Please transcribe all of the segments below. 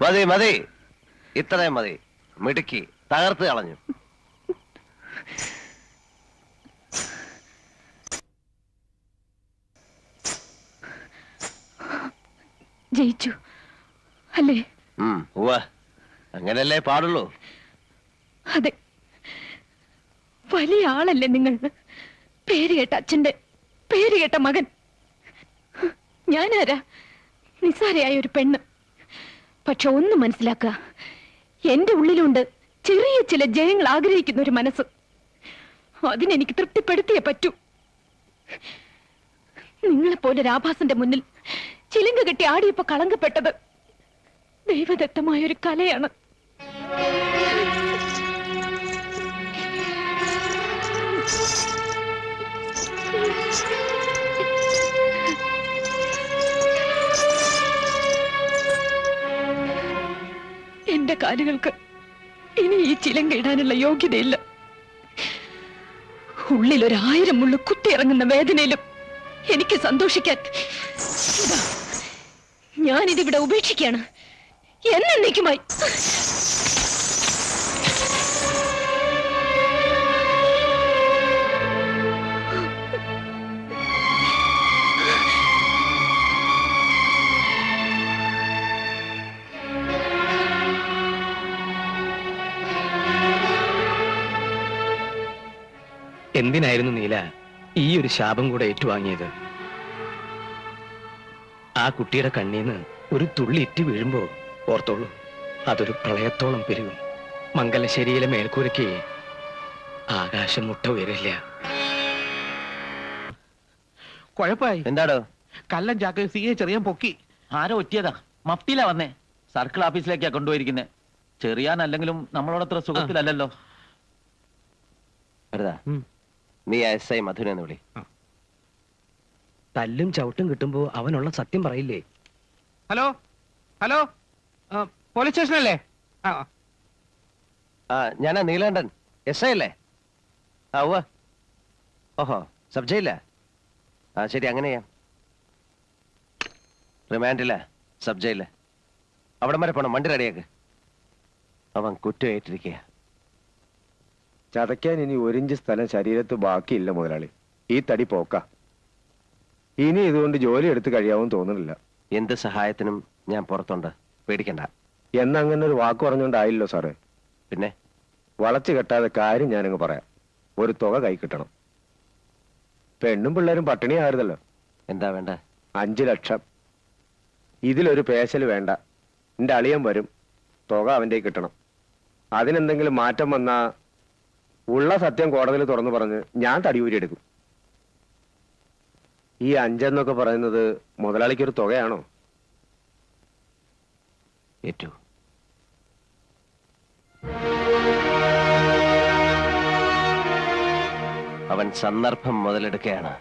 മതി മതി, ഇത്രയും മതി. മിടുക്കി, തകർത്ത് കളഞ്ഞു. ജയിച്ചു അല്ലേ? അങ്ങനല്ലേ പാടുള്ളൂ. അതെ, വലിയ ആളല്ലേ നിങ്ങൾ. പേര് കേട്ട അച്ഛന്റെ പേര് കേട്ട മകൻ. ഞാനാരാ? നിസ്സാരയായ ഒരു പെണ്ണ്. പക്ഷെ ഒന്ന് മനസ്സിലാക്കുക, എന്റെ ഉള്ളിലുണ്ട് ചെറിയ ചില ജയങ്ങൾ ആഗ്രഹിക്കുന്ന ഒരു മനസ്സ്. അതിനെനിക്ക് തൃപ്തിപ്പെടുത്തിയേ പറ്റൂ. നിങ്ങളെപ്പോലെ രാഭാസന്റെ മുന്നിൽ ചിലങ്ക കെട്ടി ആടിയപ്പോ കളങ്കപ്പെട്ടത് ദൈവദത്തമായ ഒരു കലയാണ്. എന്റെ കാലുകൾക്ക് ഇനി ഈ ചിലങ്ക ഇടാനുള്ള യോഗ്യതയില്ല. ഉള്ളിൽ 1000 മുള്ളു കുത്തിയിറങ്ങുന്ന വേദനയിലും എനിക്ക് സന്തോഷിക്കാൻ ഞാനിതിവിടെ ഉപേക്ഷിക്കുകയാണ് എന്നേക്കുമായി. എന്തിനായിരുന്നു നീല ഈ ഒരു ശാപം കൂടെ ഏറ്റുവാങ്ങിയത്? ആ കുട്ടിയുടെ കണ്ണീന്ന് ഒരു തുള്ളി ഇറ്റ് വീഴുമ്പോ ഓർത്തോളൂ, അതൊരു പ്രളയത്തോളം പെരുകും. മംഗലശ്ശേരിയിലെ മേൽക്കൂരയ്ക്ക് ആകാശം മുട്ട ഉയരില്ല. കുഴപ്പമായി. എന്താടോ? കല്ലൻ ചാക്ക് സിയെ ചെറിയാൻ പൊക്കി. ആരോ ഒറ്റിയതാ. മഫ്തിയിലാ വന്നേ. സർക്കിൾ ഓഫീസിലേക്കാ കൊണ്ടുപോയിരിക്കുന്നത്. ചെറിയാനല്ലെങ്കിലും നമ്മളോടത്ര സുഖത്തിലല്ലോ. നീ SI മധുരന്ന് വിളി. തല്ലും ചവിട്ടും കിട്ടുമ്പോ അവനുള്ള സത്യം പറയില്ലേ? ഹലോ ഹലോ, പോലീസ് സ്റ്റേഷനല്ലേ? ഞാനാ നീലകണ്ഠൻ. SI അല്ലേ? ഓഹോ, സബ് ജയില. ശരി, അങ്ങനെയാ. റിമാൻഡില്ല, സബ് ജയില്. അവിടം വരെ പോണം. വണ്ടി റെഡിയാക്ക്. അവൻ കുറ്റം ഏറ്റിരിക്കുക. ചതയ്ക്കാൻ ഇനി 1 ഇഞ്ച് സ്ഥലം ശരീരത്ത് ബാക്കിയില്ല മുതലാളി. ഈ തടി പോക്ക. ഇനി ഇതുകൊണ്ട് ജോലി എടുത്ത് കഴിയാവും തോന്നുന്നില്ല. എന്ത് സഹായത്തിനും ഞാൻ പുറത്തുണ്ട്, പേടിക്കണ്ട. എന്നങ്ങനെ ഒരു വാക്ക് പറഞ്ഞുകൊണ്ടായില്ലോ സാറേ. പിന്നെ വളച്ചു കെട്ടാതെ കാര്യം ഞാനങ്ങ് പറയാം. ഒരു തുക കൈ കിട്ടണം. പെണ്ണും പിള്ളേരും പട്ടിണി ആയിരുന്നല്ലോ. എന്താ വേണ്ട? 5 ലക്ഷം. ഇതിലൊരു പേശൽ വേണ്ട. എന്റെ അളിയൻ വരും. തുക അവന്റെ കിട്ടണം. അതിനെന്തെങ്കിലും മാറ്റം വന്നാ ഉള്ള സത്യം കോടതിയിൽ തുറന്നു പറഞ്ഞ് ഞാൻ തടിയൂരി എടുക്കും. ഈ 5 എന്നൊക്കെ പറയുന്നത് മുതലാളിക്കൊരു തുകയാണോ? ഏറ്റു. അവൻ സന്ദർഭം മുതലെടുക്കുകയാണ്,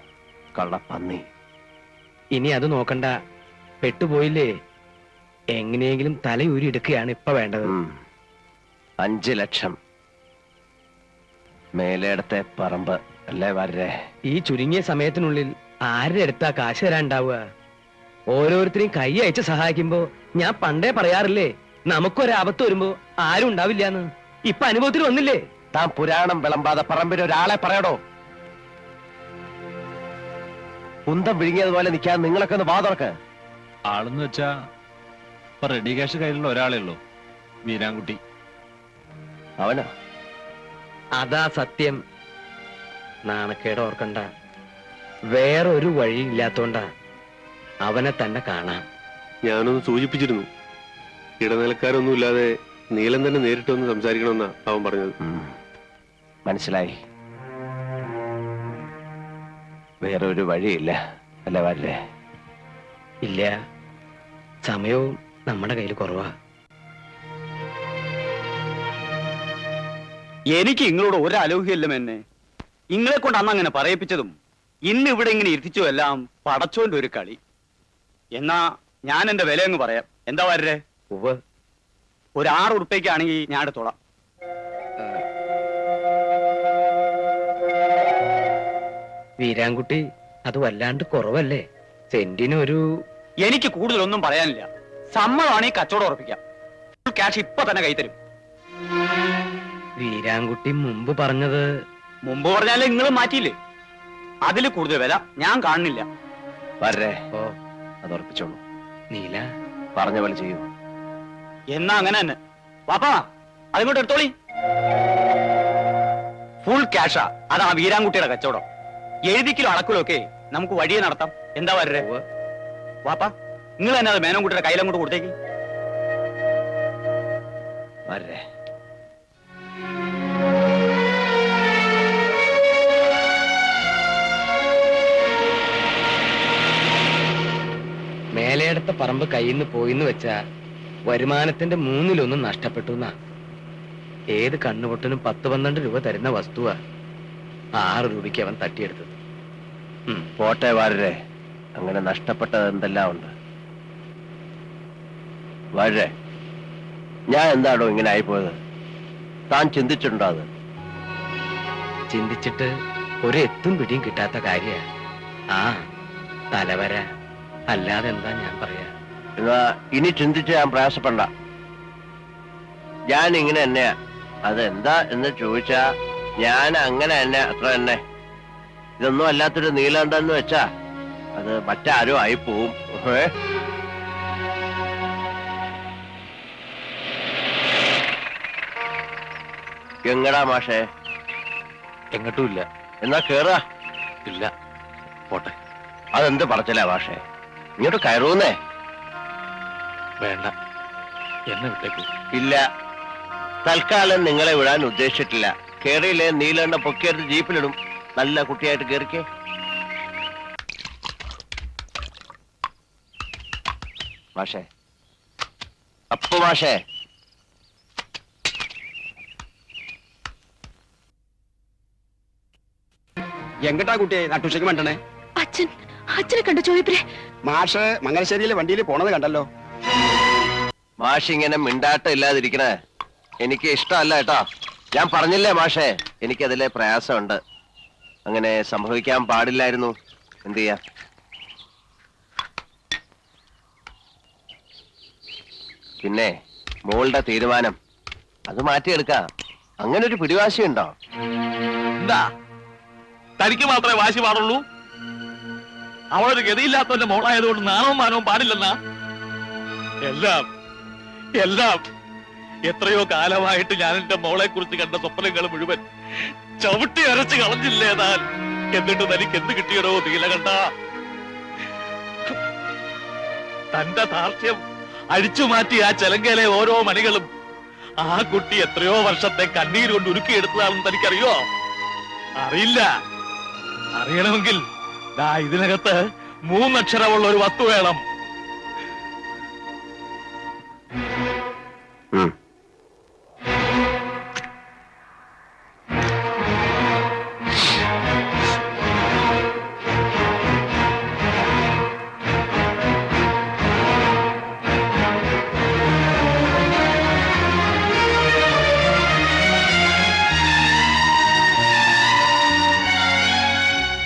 കള്ളപ്പന്നി. ഇനി അത് നോക്കണ്ട, പെട്ടുപോയില്ലേ? എങ്ങനെയെങ്കിലും തലയൂരി എടുക്കുകയാണ് ഇപ്പൊ വേണ്ടത്. 5 ലക്ഷം. മേലേടത്തെ പറമ്പ് അല്ലേ വരേ? ഈ ചുരുങ്ങിയ സമയത്തിനുള്ളിൽ ആരുടെ അടുത്താ കാശ് തരാണ്ടാവുക? ഓരോരുത്തരെയും കൈ അയച്ച് സഹായിക്കുമ്പോ ഞാൻ പണ്ടേ പറയാറില്ലേ, നമുക്കൊരാപത്ത് വരുമ്പോ ആരും ഉണ്ടാവില്ലാന്ന്. ഇപ്പൊ അനുഭവത്തിൽ വന്നില്ലേ? താൻ പുരാണം വിളമ്പാതെ പറമ്പിന് ഒരാളെ പറയടോ. കുന്തം വിഴുങ്ങിയതുപോലെ നിൽക്കാൻ നിങ്ങളൊക്കെ ഒന്ന് വാതുറക്ക്. ആളെന്ന് വെച്ചാ ഇപ്പൊ റെഡി ക്യാഷ് കയ്യിലുള്ള ഒരാളേ ഉള്ളൂ, വീരാൻകുട്ടി. അവനോ? അതാ സത്യം. നാണക്കേട് ഓർക്കണ്ട. വേറൊരു വഴി ഇല്ലാത്തോണ്ടാ അവനെ തന്നെ കാണാം. ഞാനൊന്ന് സൂചിപ്പിച്ചിരുന്നു. ഇടനിലക്കാരൊന്നുമില്ലാതെ നീലൻ തന്നെ നേരിട്ട് വന്ന് സംസാരിക്കണമെന്നാ അവൻ പറഞ്ഞത്. മനസ്സിലായി. വേറൊരു വഴിയില്ല അല്ലേ വരേ? ഇല്ല, സമയവും നമ്മുടെ കയ്യിൽ കുറവാ. എനിക്ക് ഇങ്ങളോട് ഒരലോഹ്യല്ല എന്നെ. ഇങ്ങളെ കൊണ്ട് അന്ന് അങ്ങനെ പറയിപ്പിച്ചതും ഇന്ന് ഇവിടെ ഇങ്ങനെ ഇരുത്തിച്ചു എല്ലാം പടച്ചോന്റെ ഒരു കളി. എന്നാ ഞാൻ എന്റെ വില അങ്ങ് പറയാം. എന്താ വരേ? ഒരു 6 ഉറുപ്പ്യക്കാണെങ്കിൽ ഞാൻ എടുത്തോളാം. വീരാൻകുട്ടി, അത് വല്ലാണ്ട് കുറവല്ലേ? സെന്റിനൊരു എനിക്ക് കൂടുതലൊന്നും പറയാനില്ല. സമ്മതമാണെങ്കിൽ കച്ചവടം ഉറപ്പിക്കാം. ഫുൾ ക്യാഷ് ഇപ്പൊ തന്നെ കൈത്തരും. വീരാൻകുട്ടി മുമ്പ് പറഞ്ഞത് മുമ്പ് പറഞ്ഞാലേ നിങ്ങൾ മാറ്റിയില്ലേ? അതിൽ കൂടുതൽ വില ഞാൻ കാണുന്നില്ല. വരേ ഓ അത് ഉറപ്പിച്ചോളൂ. നീല പറഞ്ഞ പോലെ ചെയ്യൂ. എന്നാ അങ്ങനെ തന്നെ. വാപ്പാ അതിങ്ങോട്ട് എടുത്തോളി. ഫുൾ ക്യാഷാ. അതാ വീരാൻകുട്ടിയുടെ കച്ചവടം. എഴുതിക്കിലോ അളക്കിലോ ഒക്കെ നമുക്ക് വഴിയെ നടത്താം. എന്താ വരേ? വാപ്പാ നിങ്ങൾ തന്നെ അത് മേനോൻകുട്ടിയുടെ കയ്യിലങ്ങോട്ട് കൊടുത്തേക്ക്. വരേ മേലെടുത്ത പറമ്പ് കയ്യിൽ നിന്ന് പോയിന്ന് വെച്ചാ വരുമാനത്തിന്റെ 1/3 നഷ്ടപ്പെട്ടു എന്നാ. ഏത് കണ്ണുപൊട്ടനും 10-12 രൂപ തരുന്ന വസ്തുവാ 6 രൂപയ്ക്ക് അവൻ തട്ടിയെടുത്തത്. പോട്ടെ വാഴരെ, അങ്ങനെ നഷ്ടപ്പെട്ടത് എന്തെല്ലാം ഉണ്ട്. വാഴരെ, ഞാൻ എന്താണോ ഇങ്ങനെ ആയിപ്പോയത്? താൻ ചിന്തിച്ചിട്ടുണ്ടോ അത്? ചിന്തിച്ചിട്ട് ഒരു എത്തും പിടിയും കിട്ടാത്ത കാര്യ. ആ തലവര അല്ലാതെ എന്താ ഞാൻ പറയാ. എന്നാ ഇനി ചിന്തിച്ച് ഞാൻ പ്രയാസപ്പെടണ്ട. ഞാൻ ഇങ്ങനെ തന്നെയാ. അതെന്താ എന്ന് ചോദിച്ചാ ഞാൻ അങ്ങനെ തന്നെ, അത്ര തന്നെ. ഇതൊന്നും അല്ലാത്തൊരു നീലണ്ടെന്ന് വെച്ചാ അത് മറ്റാരും ആയി പോവും. എങ്ങടാ മാഷേ? എങ്ങോട്ടും ഇല്ല. എന്നാ കേറാ. ഇല്ല, പോട്ടെ. അതെന്ത് പറച്ചില്ല മാഷേ? ഇങ്ങോട്ട് കയറൂന്നേ. വേണ്ട, എന്നെ വിട്ടേക്കൂ. ഇല്ല, തൽക്കാലം നിങ്ങളെ വിടാൻ ഉദ്ദേശിച്ചിട്ടില്ല. കേറിയില്ലേ നീലണ്ട പൊക്കിയെടുത്ത് ജീപ്പിലിടും. നല്ല കുട്ടിയായിട്ട് കേറിക്കേ. മാഷേ, അപ്പു മാഷേ, എങ്ങട്ടാ കുട്ടിയെ നട്ടുച്ചയ്ക്ക് മണ്ടണേ? അച്ഛനെ കണ്ട ചോദിപ്പേ. മാഷ് മംഗലശ്ശേരിയിലെ വണ്ടിയിൽ പോണത് കണ്ടല്ലോ. മാഷ് ഇങ്ങനെ മിണ്ടാട്ടം ഇല്ലാതിരിക്കണേ എനിക്ക് ഇഷ്ടമല്ല കേട്ടോ. ഞാൻ പറഞ്ഞില്ലേ മാഷേ, എനിക്കതിലെ പ്രയാസമുണ്ട്. അങ്ങനെ സംഭവിക്കാൻ പാടില്ലായിരുന്നു. എന്ത് ചെയ്യാ? പിന്നെ മോളുടെ തീരുമാനം അത് മാറ്റിയെടുക്കാം. അങ്ങനെ ഒരു പിടിവാശിയുണ്ടോ? എന്താ തനിക്ക് മാത്രമേ വാശി പാടുള്ളൂ? അവളൊരു ഗതിയില്ലാത്തവന്റെ മോളായതുകൊണ്ട് നാണവും മാനവും പാടില്ലെന്നാ? എല്ലാം എല്ലാം എത്രയോ കാലമായിട്ട് ഞാൻ എന്റെ മോളെ കുറിച്ച് കണ്ട സ്വപ്നങ്ങൾ മുഴുവൻ ചവിട്ടി അരച്ച് കളഞ്ഞില്ലേ താൻ? എന്നിട്ട് തനിക്ക് എന്ത് കിട്ടിയടോ നീലകണ്ഠ? തന്റെ ധാർഷ്ട്യം അഴിച്ചു മാറ്റി ആ ചെലങ്കയിലെ ഓരോ മണികളും ആ കുട്ടി എത്രയോ വർഷത്തെ കണ്ണീര് കൊണ്ട് ഉരുക്കിയെടുത്തതാണെന്ന് തനിക്കറിയോ? അറിയില്ല. അറിയണമെങ്കിൽ ദാ ഇതിനകത്ത് 3 അക്ഷരമുള്ള ഒരു വസ്തു വേണം.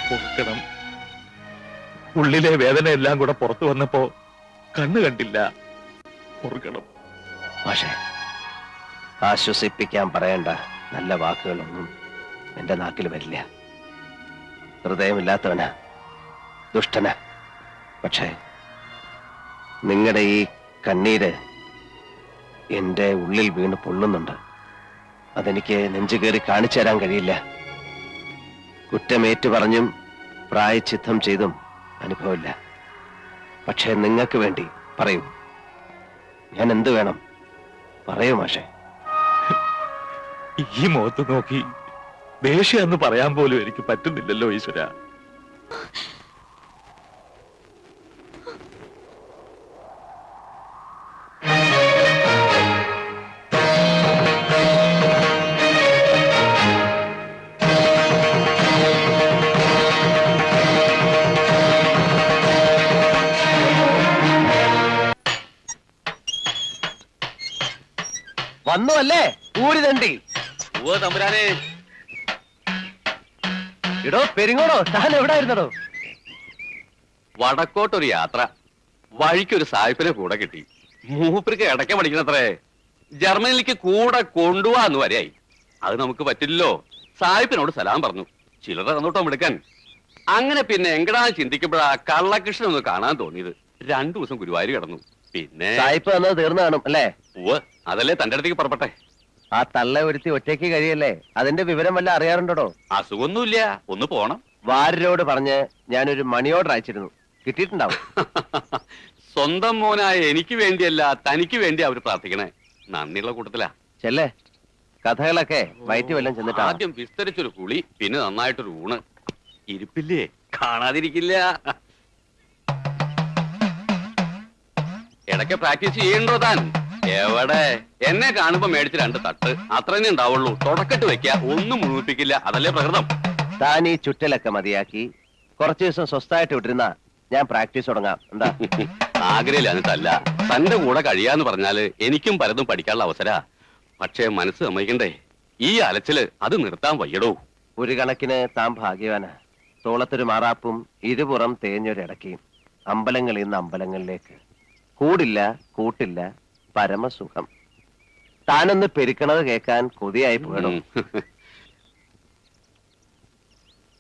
പൊറുക്കണം. ഉള്ളിലെ വേദന എല്ലാം കൂടെ പുറത്തു വന്നപ്പോ കണ്ണു കണ്ടില്ല. പൊറുക്കണം. മാഷേ, ആശ്വസിപ്പിക്കാൻ പറയണ്ട നല്ല വാക്കുകളൊന്നും എന്റെ നാക്കിൽ വരില്ല. ഹൃദയമില്ലാത്തവനാ, ദുഷ്ടനാ. പക്ഷേ നിങ്ങളുടെ ഈ കണ്ണീര് എന്റെ ഉള്ളിൽ വീണ് പൊള്ളുന്നുണ്ട്. അതെനിക്ക് നെഞ്ചു കയറി കാണിച്ചു തരാൻ കഴിയില്ല. കുറ്റമേറ്റു പറഞ്ഞും പ്രായച്ചിത്തം ചെയ്തും അനുഭവമില്ല. പക്ഷേ നിങ്ങൾക്ക് വേണ്ടി പറയൂ, ഞാൻ എന്ത് വേണം പറയൂ മാഷേ. ഈ മുഖത്ത് നോക്കി ദേഷ്യം എന്ന് പറയാൻ പോലും എനിക്ക് പറ്റുന്നില്ലല്ലോ ഈശ്വര. വന്നു അല്ലേ ഊരി തണ്ടി? ഓ തമ്പുരാനെ, ഇടോ പെരിങ്ങോടോ, താൻ എവിടായിരുന്നടോ? വടക്കോട്ടൊരു യാത്ര. വഴിക്കൊരു സായിപ്പിനെ കൂടെ കിട്ടി. മൂപ്പർക്ക് ഇടയ്ക്ക് പഠിക്കണത്രേ. ജർമ്മനിലേക്ക് കൂടെ കൊണ്ടുപോവാന്ന് വരെയായി. അത് നമുക്ക് പറ്റില്ലല്ലോ. സായിപ്പിനോട് സലാം പറഞ്ഞു. ചിലർ തന്നോട്ടോ എടുക്കാൻ. അങ്ങനെ പിന്നെ എങ്കടാ ചിന്തിക്കുമ്പോഴാ കള്ളകൃഷ്ണൻ ഒന്ന് കാണാൻ തോന്നിയത്. 2 ദിവസം ഗുരുവായൂർ കിടന്നു. പിന്നെ സായിപ്പ് വന്നത് തീർന്നു കാണും അല്ലേ? ഉവ്വ്, അതല്ലേ തന്റെ അടുത്തേക്ക് പുറപ്പെട്ടെ. ആ തള്ള ഒരുത്തി ഒറ്റയ്ക്ക് കഴിയല്ലേ? അതിന്റെ വിവരം വല്ല അറിയാറുണ്ടോ? അസുഖമൊന്നുമില്ല, ഒന്ന് പോണം. വാര്യരോട് പറഞ്ഞ് ഞാനൊരു മണി ഓർഡർ അയച്ചിരുന്നു. കിട്ടിയിട്ടുണ്ടാവും. സ്വന്തം മോനായ എനിക്ക് വേണ്ടിയല്ല തനിക്ക് വേണ്ടി അവർ പ്രാർത്ഥിക്കണേ. നന്ദിയുള്ള കൂട്ടത്തിലാ. ചെല്ലേ, കഥകളൊക്കെ വയറ്റി വല്ലം ചെന്നിട്ടാ. ആദ്യം വിസ്തരിച്ചൊരു കുളി, പിന്നെ നന്നായിട്ടൊരു ഊണ്. ഇരിപ്പില്ലേ, കാണാതിരിക്കില്ല. ഇടയ്ക്ക് പ്രാക്ടീസ് ചെയ്യണ്ടോ താൻ? എവിടെ, എന്നെ കാണുമ്പോ മേടിച്ച് 2 തട്ട് അത്രേ ഉണ്ടാവുള്ളൂ. തുടക്കട്ട് വെക്ക, ഒന്നും മുഴുമിപ്പിക്കില്ല. അതല്ലേ പ്രകൃതം. താൻ ഈ ചുറ്റലൊക്കെ മതിയാക്കി കുറച്ചു ദിവസം സ്വസ്ഥായിട്ട് വിട്ടിരുന്ന ഞാൻ പ്രാക്ടീസ് തുടങ്ങാം. എന്താ? ആഗ്രഹില്ല. തന്റെ കൂടെ കഴിയാന്ന് പറഞ്ഞാല് എനിക്കും പലതും പഠിക്കാനുള്ള അവസര. പക്ഷേ മനസ്സ് സമ്മതിക്കണ്ടേ? ഈ അലച്ചില് അത് നിർത്താൻ വയ്യടോ. ഒരു കണക്കിന് താൻ ഭാഗ്യവാനാ. തോളത്തൊരു മാറാപ്പും ഇരുപുറം തേഞ്ഞൊരിടക്കയും. അമ്പലങ്ങളിൽ നിന്ന് അമ്പലങ്ങളിലേക്ക്. കൂടില്ല, കൂട്ടില്ല, പരമസുഖം. താനൊന്ന് പെരുക്കണത് കേൾക്കാൻ കൊതിയായി പോകണം.